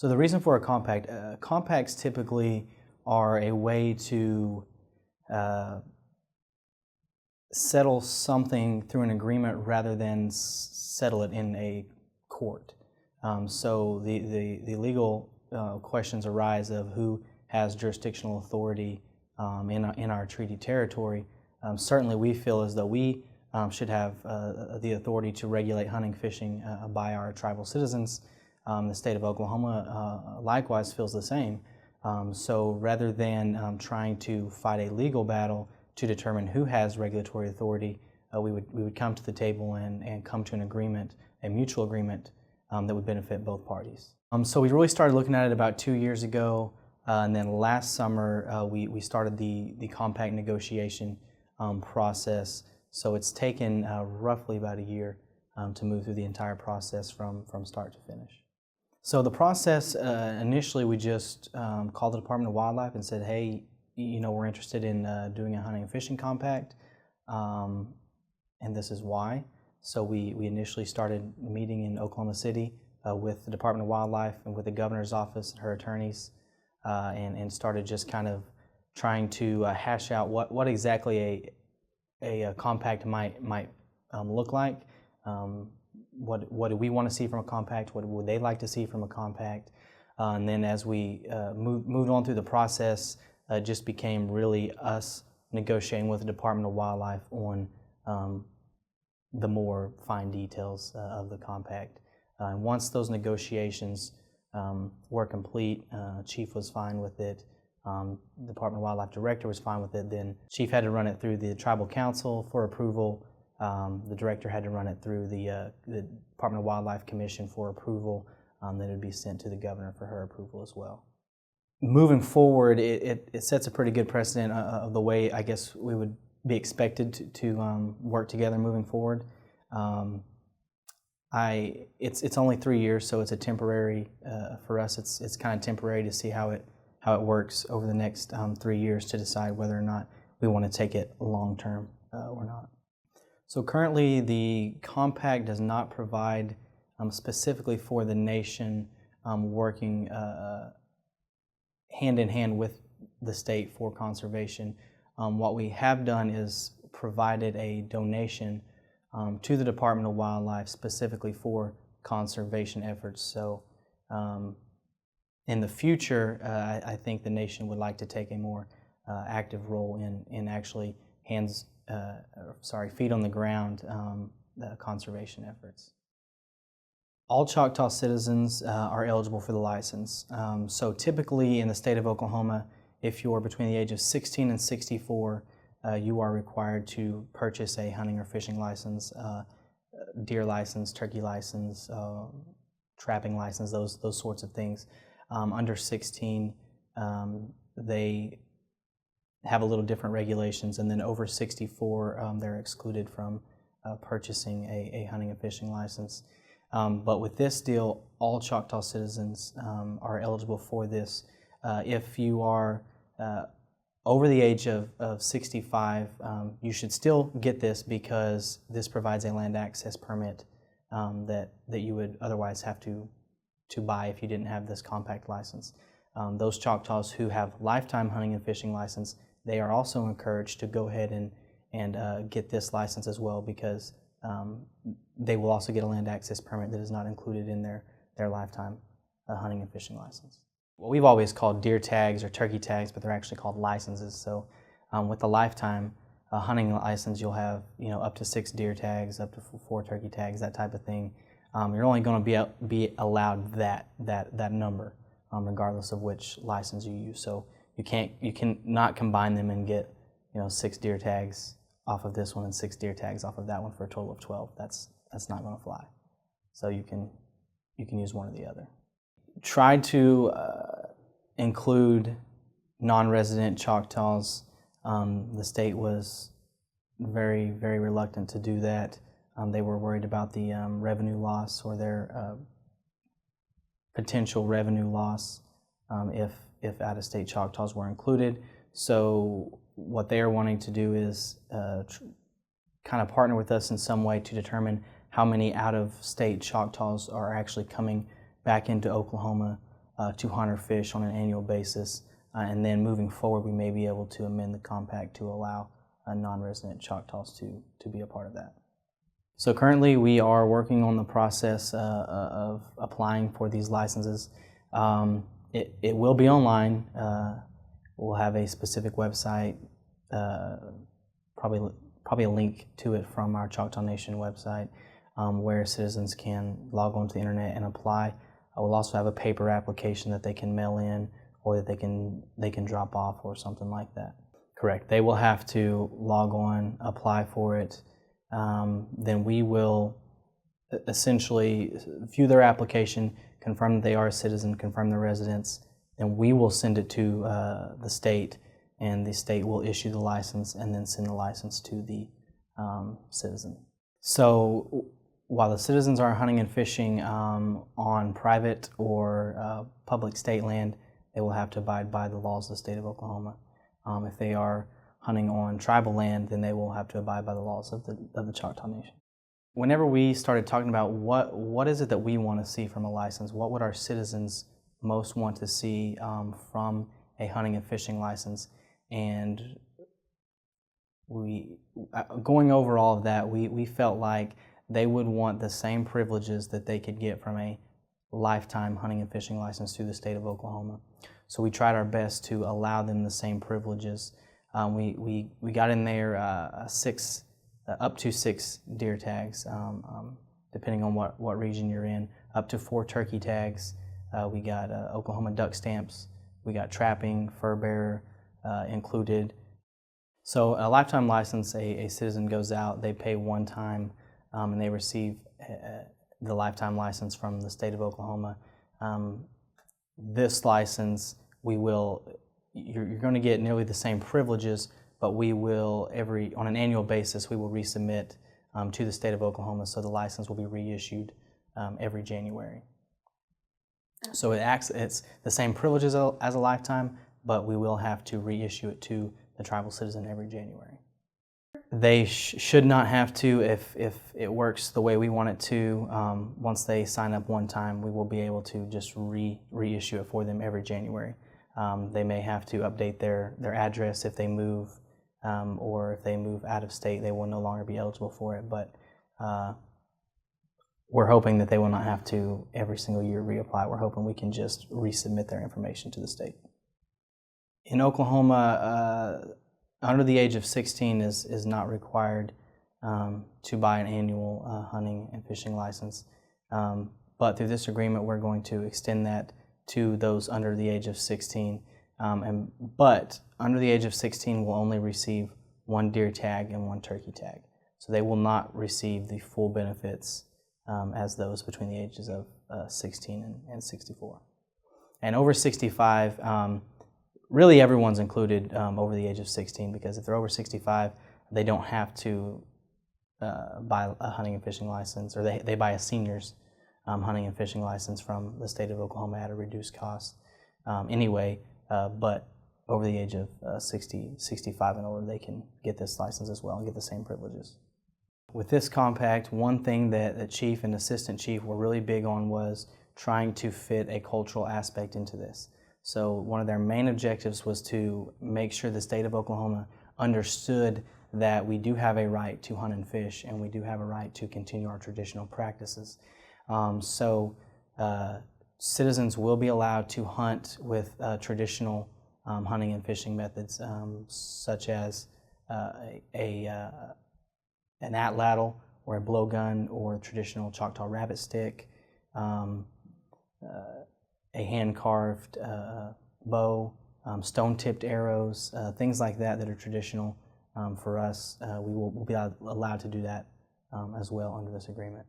So the reason for a compact, compacts typically are a way to settle something through an agreement rather than settle it in a court. So the legal questions arise of who has jurisdictional authority in our treaty territory. Certainly we feel as though we should have the authority to regulate hunting, fishing by our tribal citizens. The state of Oklahoma likewise feels the same. So rather than trying to fight a legal battle to determine who has regulatory authority, we would come to the table and come to an agreement, a mutual agreement that would benefit both parties. So we really started looking at it about 2 years ago, and then last summer we started the compact negotiation process. So it's taken roughly about a year to move through the entire process from start to finish. So the process, initially we just called the Department of Wildlife and said, hey, you know, we're interested in doing a hunting and fishing compact, and this is why. So we initially started meeting in Oklahoma City with the Department of Wildlife and with the governor's office and her attorneys, and started just kind of trying to hash out what exactly a compact might look like. What do we want to see from a compact? What would they like to see from a compact? And then as we moved on through the process, it just became really us negotiating with the Department of Wildlife on the more fine details of the compact. And once those negotiations were complete, Chief was fine with it. Department of Wildlife Director was fine with it. Then Chief had to run it through the Tribal Council for approval. The Director had to run it through the Department of Wildlife Commission for approval. Then it would be sent to the Governor for her approval as well. Moving forward, it sets a pretty good precedent of the way I guess we would be expected to work together moving forward. It's only 3 years, so it's a temporary for us. It's kind of temporary to see how it works over the next 3 years to decide whether or not we want to take it long term or not. So currently, the compact does not provide specifically for the nation working hand in hand with the state for conservation. What we have done is provided a donation to the Department of Wildlife specifically for conservation efforts. So in the future, I think the nation would like to take a more active role in actually feet on the ground conservation efforts. All Choctaw citizens are eligible for the license. So typically in the state of Oklahoma, if you're between the age of 16 and 64, you are required to purchase a hunting or fishing license, deer license, turkey license, trapping license, those sorts of things. Under 16, they have a little different regulations, and then over 64, they're excluded from purchasing a hunting and fishing license. But with this deal, all Choctaw citizens are eligible for this. If you are over the age of 65, you should still get this because this provides a land access permit that you would otherwise have to buy if you didn't have this compact license. Those Choctaws who have lifetime hunting and fishing license, they are also encouraged to go ahead and get this license as well, because they will also get a land access permit that is not included in their lifetime hunting and fishing license. What we've always called deer tags or turkey tags, but they're actually called licenses. So with the lifetime hunting license, you'll have up to 6 deer tags, up to 4 turkey tags, that type of thing. You're only going to be allowed that number, regardless of which license you use. So you cannot combine them and get 6 deer tags off of this one and 6 deer tags off of that one for a total of 12. That's not going to fly. So you can use one or the other. Tried to include non-resident Choctaws. The state was very, very reluctant to do that. They were worried about the revenue loss or their potential revenue loss if out-of-state Choctaws were included. So what they are wanting to do is kind of partner with us in some way to determine how many out-of-state Choctaws are actually coming back into Oklahoma to hunt or fish on an annual basis, and then moving forward we may be able to amend the compact to allow non-resident Choctaws to be a part of that. So currently we are working on the process of applying for these licenses. It will be online. We'll have a specific website, probably a link to it from our Choctaw Nation website, where citizens can log on to the internet and apply. We'll also have a paper application that they can mail in, or that they can drop off, or something like that. Correct. They will have to log on, apply for it. Then we will essentially view their application, confirm that they are a citizen, confirm their residence, then we will send it to the state, and the state will issue the license and then send the license to the citizen. So while the citizens are hunting and fishing on private or public state land, they will have to abide by the laws of the state of Oklahoma. If they are hunting on tribal land, then they will have to abide by the laws of the Choctaw Nation. Whenever we started talking about what is it that we want to see from a license, what would our citizens most want to see from a hunting and fishing license, and going over all of that, we felt like they would want the same privileges that they could get from a lifetime hunting and fishing license through the state of Oklahoma. So we tried our best to allow them the same privileges. We got in there up to 6 deer tags, depending on what region you're in, up to 4 turkey tags. We got Oklahoma duck stamps. We got trapping, fur bearer included. So a lifetime license, a citizen goes out, they pay one time, and they receive the lifetime license from the state of Oklahoma. This license, you're going to get nearly the same privileges, but we will on an annual basis, we will resubmit to the state of Oklahoma, so the license will be reissued every January. So it's the same privileges as a lifetime, but we will have to reissue it to the tribal citizen every January. They should not have to if it works the way we want it to. Once they sign up one time, we will be able to just reissue it for them every January. They may have to update their address if they move, or if they move out of state, they will no longer be eligible for it. But we're hoping that they will not have to every single year reapply. We're hoping we can just resubmit their information to the state. In Oklahoma, under the age of 16 is not required to buy an annual hunting and fishing license. But through this agreement, we're going to extend that to those under the age of 16. But under the age of 16 will only receive 1 deer tag and 1 turkey tag. So they will not receive the full benefits as those between the ages of 16 and 64. And over 65, really everyone's included over the age of 16, because if they're over 65, they don't have to buy a hunting and fishing license, or they buy a senior's hunting and fishing license from the state of Oklahoma at a reduced cost anyway, but over the age of 65 and older, they can get this license as well and get the same privileges. With this compact, one thing that the chief and assistant chief were really big on was trying to fit a cultural aspect into this. So one of their main objectives was to make sure the state of Oklahoma understood that we do have a right to hunt and fish, and we do have a right to continue our traditional practices. Citizens will be allowed to hunt with traditional hunting and fishing methods, such as an atlatl, or a blowgun, or a traditional Choctaw rabbit stick, a hand-carved bow, stone-tipped arrows, things like that are traditional for us. We will be allowed to do that as well under this agreement.